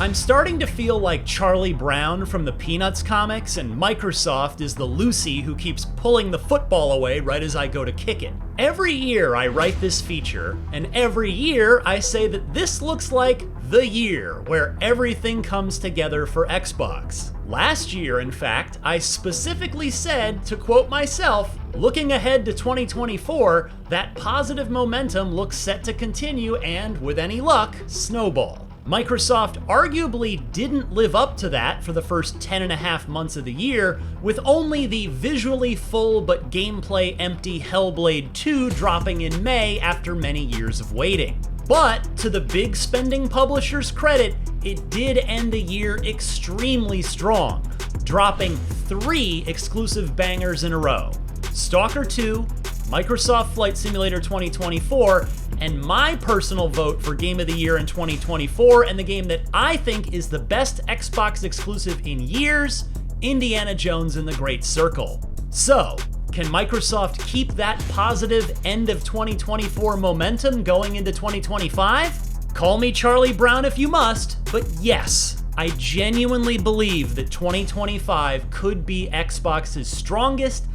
I'm starting to feel like Charlie Brown from the Peanuts comics, and Microsoft is the Lucy who keeps pulling the football away right as I go to kick it. Every year I write this feature, and every year I say that this looks like the year where everything comes together for Xbox. Last year, in fact, I specifically said, to quote myself, looking ahead to 2024, that positive momentum looks set to continue and, with any luck, snowball. Microsoft arguably didn't live up to that for the first 10.5 months of the year, with only the visually full but gameplay empty Hellblade 2 dropping in May after many years of waiting. But to the big spending publisher's credit, it did end the year extremely strong, dropping 3 exclusive bangers in a row: Stalker 2, Microsoft Flight Simulator 2024, and my personal vote for Game of the Year in 2024, and the game that I think is the best Xbox exclusive in years, Indiana Jones and the Great Circle. So, can Microsoft keep that positive end of 2024 momentum going into 2025? Call me Charlie Brown if you must, but yes, I genuinely believe that 2025 could be Xbox's strongest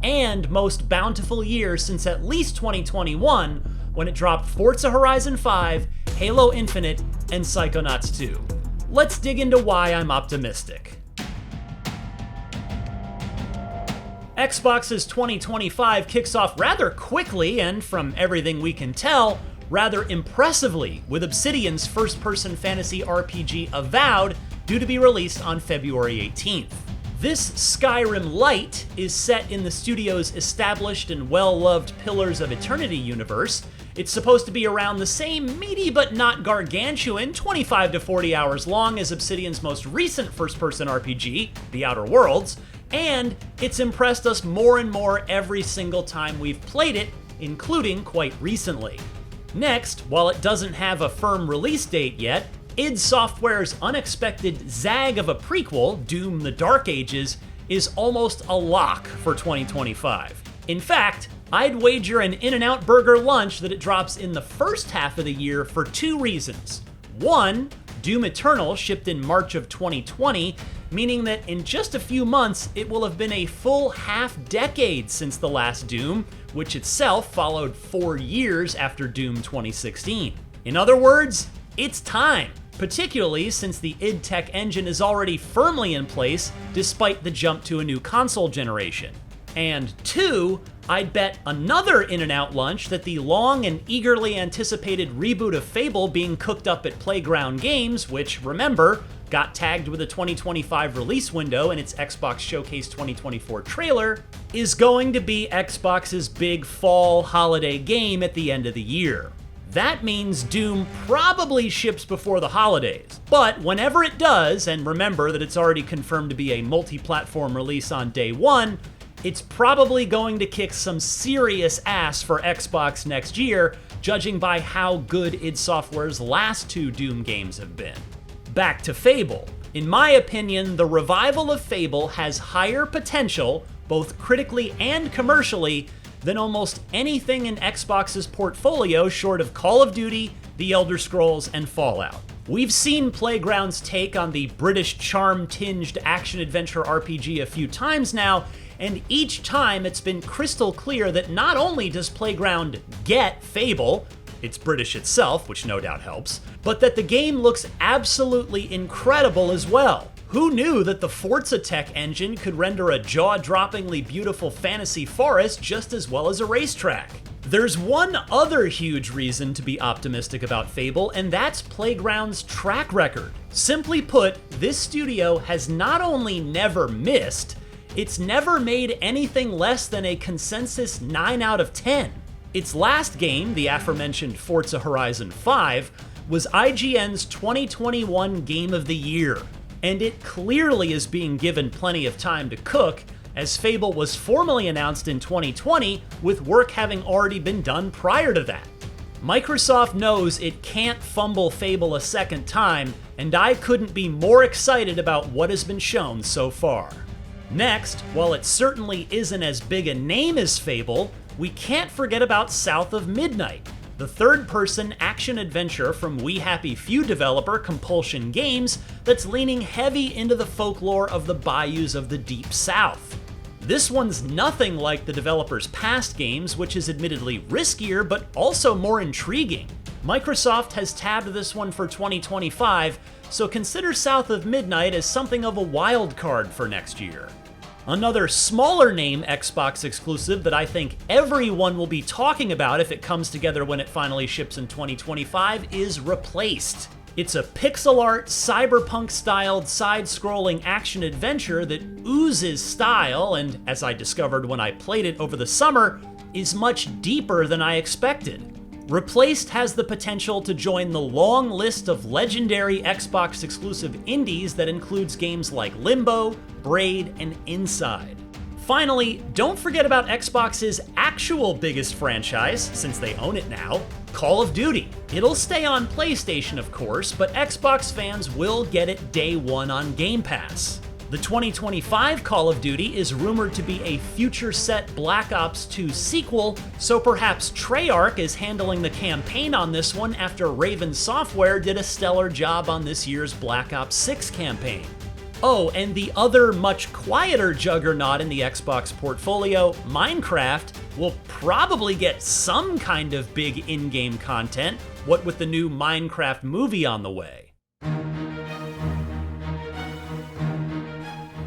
and most bountiful year since at least 2021, when it dropped Forza Horizon 5, Halo Infinite, and Psychonauts 2. Let's dig into why I'm optimistic. Xbox's 2025 kicks off rather quickly and, from everything we can tell, rather impressively with Obsidian's first-person fantasy RPG Avowed, due to be released on February 18th. This Skyrim Light is set in the studio's established and well-loved Pillars of Eternity universe. It's supposed to be around the same meaty but not gargantuan 25 to 40 hours long as Obsidian's most recent first-person RPG, The Outer Worlds, and it's impressed us more and more every single time we've played it, including quite recently. Next, while it doesn't have a firm release date yet, id Software's unexpected zag of a prequel, Doom: The Dark Ages, is almost a lock for 2025. In fact, I'd wager an In-N-Out Burger lunch that it drops in the first half of the year for 2 reasons. 1, Doom Eternal shipped in March of 2020, meaning that in just a few months it will have been a full half-decade since the last Doom, which itself followed 4 years after Doom 2016. In other words, it's time, particularly since the id Tech engine is already firmly in place despite the jump to a new console generation. And 2, I'd bet another In-N-Out lunch that the long and eagerly anticipated reboot of Fable being cooked up at Playground Games, which, remember, got tagged with a 2025 release window in its Xbox Showcase 2024 trailer, is going to be Xbox's big fall holiday game at the end of the year. That means Doom probably ships before the holidays, but whenever it does, and remember that it's already confirmed to be a multi-platform release on day 1, it's probably going to kick some serious ass for Xbox next year, judging by how good id Software's last 2 Doom games have been. Back to Fable. In my opinion, the revival of Fable has higher potential, both critically and commercially, than almost anything in Xbox's portfolio short of Call of Duty, The Elder Scrolls, and Fallout. We've seen Playground's take on the British charm-tinged action-adventure RPG a few times now, and each time it's been crystal clear that not only does Playground get Fable, it's British itself, which no doubt helps, but that the game looks absolutely incredible as well. Who knew that the Forza Tech engine could render a jaw-droppingly beautiful fantasy forest just as well as a racetrack? There's one other huge reason to be optimistic about Fable, and that's Playground's track record. Simply put, this studio has not only never missed, it's never made anything less than a consensus 9 out of 10. Its last game, the aforementioned Forza Horizon 5, was IGN's 2021 Game of the Year, and it clearly is being given plenty of time to cook, as Fable was formally announced in 2020, with work having already been done prior to that. Microsoft knows it can't fumble Fable a second time, and I couldn't be more excited about what has been shown so far. Next, while it certainly isn't as big a name as Fable, we can't forget about South of Midnight. the third-person action-adventure from We Happy Few developer Compulsion Games that's leaning heavy into the folklore of the bayous of the Deep South. This one's nothing like the developer's past games, which is admittedly riskier but also more intriguing. Microsoft has tabbed this one for 2025, so consider South of Midnight as something of a wild card for next year. Another smaller name Xbox exclusive that I think everyone will be talking about if it comes together when it finally ships in 2025 is Replaced. It's a pixel art, cyberpunk-styled, side-scrolling action-adventure that oozes style and, as I discovered when I played it over the summer, is much deeper than I expected. Replaced has the potential to join the long list of legendary Xbox exclusive indies that includes games like Limbo, Braid, and Inside. Finally, don't forget about Xbox's actual biggest franchise, since they own it now, Call of Duty. It'll stay on PlayStation, of course, but Xbox fans will get it day one on Game Pass. The 2025 Call of Duty is rumored to be a future-set Black Ops 2 sequel, so perhaps Treyarch is handling the campaign on this one after Raven Software did a stellar job on this year's Black Ops 6 campaign. Oh, and the other much quieter juggernaut in the Xbox portfolio, Minecraft, will probably get some kind of big in-game content, what with the new Minecraft movie on the way.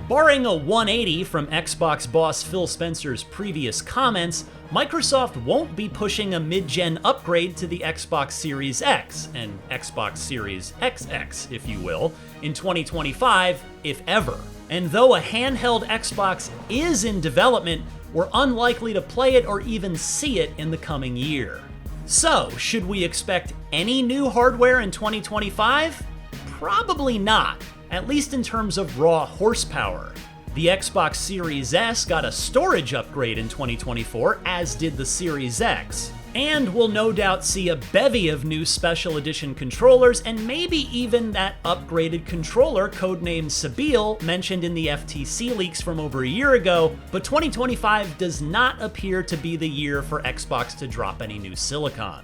Barring a 180 from Xbox boss Phil Spencer's previous comments, Microsoft won't be pushing a mid-gen upgrade to the Xbox Series X, and Xbox Series XX, if you will, in 2025, if ever. And though a handheld Xbox is in development, we're unlikely to play it or even see it in the coming year. So, should we expect any new hardware in 2025? Probably not. At least in terms of raw horsepower. The Xbox Series S got a storage upgrade in 2024, as did the Series X. And we'll no doubt see a bevy of new special edition controllers and maybe even that upgraded controller codenamed Sabile mentioned in the FTC leaks from over a year ago, but 2025 does not appear to be the year for Xbox to drop any new silicon.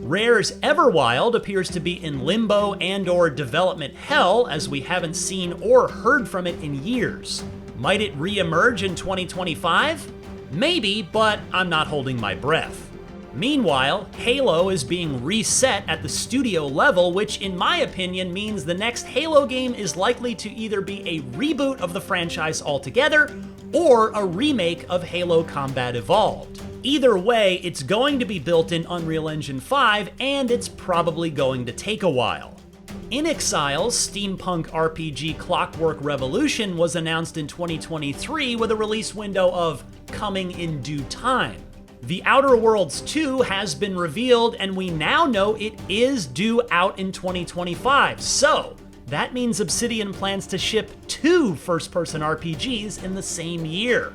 Rare's Everwild appears to be in limbo and/or development hell, as we haven't seen or heard from it in years. Might it re-emerge in 2025? Maybe, but I'm not holding my breath. Meanwhile, Halo is being reset at the studio level, which in my opinion means the next Halo game is likely to either be a reboot of the franchise altogether, or a remake of Halo Combat Evolved. Either way, it's going to be built in Unreal Engine 5, and it's probably going to take a while. InXile's steampunk RPG Clockwork Revolution was announced in 2023 with a release window of coming in due time. The Outer Worlds 2 has been revealed, and we now know it is due out in 2025, so that means Obsidian plans to ship 2 first-person RPGs in the same year.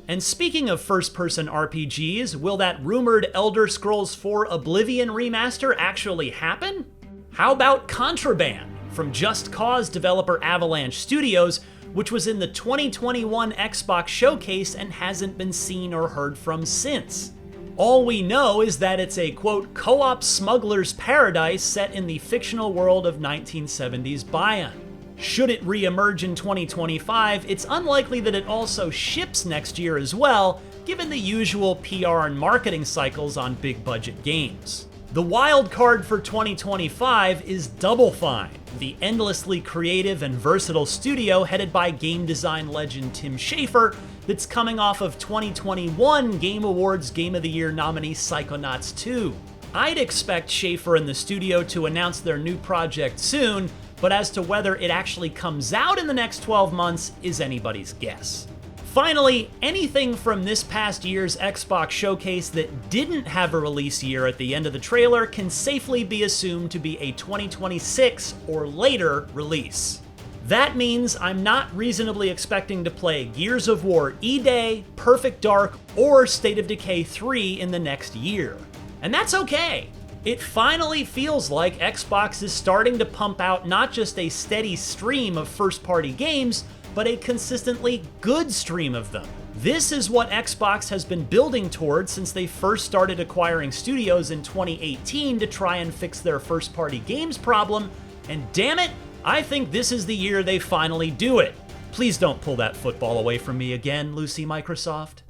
And speaking of first-person RPGs, will that rumored Elder Scrolls 4 Oblivion remaster actually happen? How about Contraband from Just Cause developer Avalanche Studios, which was in the 2021 Xbox showcase and hasn't been seen or heard from since? All we know is that it's a, quote, co-op smuggler's paradise set in the fictional world of 1970s Bayern. Should it re-emerge in 2025, it's unlikely that it also ships next year as well, given the usual PR and marketing cycles on big-budget games. The wild card for 2025 is Double Fine, the endlessly creative and versatile studio headed by game design legend Tim Schafer that's coming off of 2021 Game Awards Game of the Year nominee Psychonauts 2. I'd expect Schafer and the studio to announce their new project soon, but as to whether it actually comes out in the next 12 months is anybody's guess. Finally, anything from this past year's Xbox showcase that didn't have a release year at the end of the trailer can safely be assumed to be a 2026 or later release. That means I'm not reasonably expecting to play Gears of War E-Day, Perfect Dark, or State of Decay 3 in the next year. And that's okay. It finally feels like Xbox is starting to pump out not just a steady stream of first-party games, but a consistently good stream of them. This is what Xbox has been building towards since they first started acquiring studios in 2018 to try and fix their first-party games problem, and damn it, I think this is the year they finally do it. Please don't pull that football away from me again, Lucy Microsoft.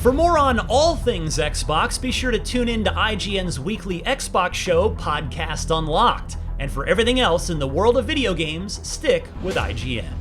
For more on all things Xbox, be sure to tune in to IGN's weekly Xbox show, Podcast Unlocked. And for everything else in the world of video games, stick with IGN.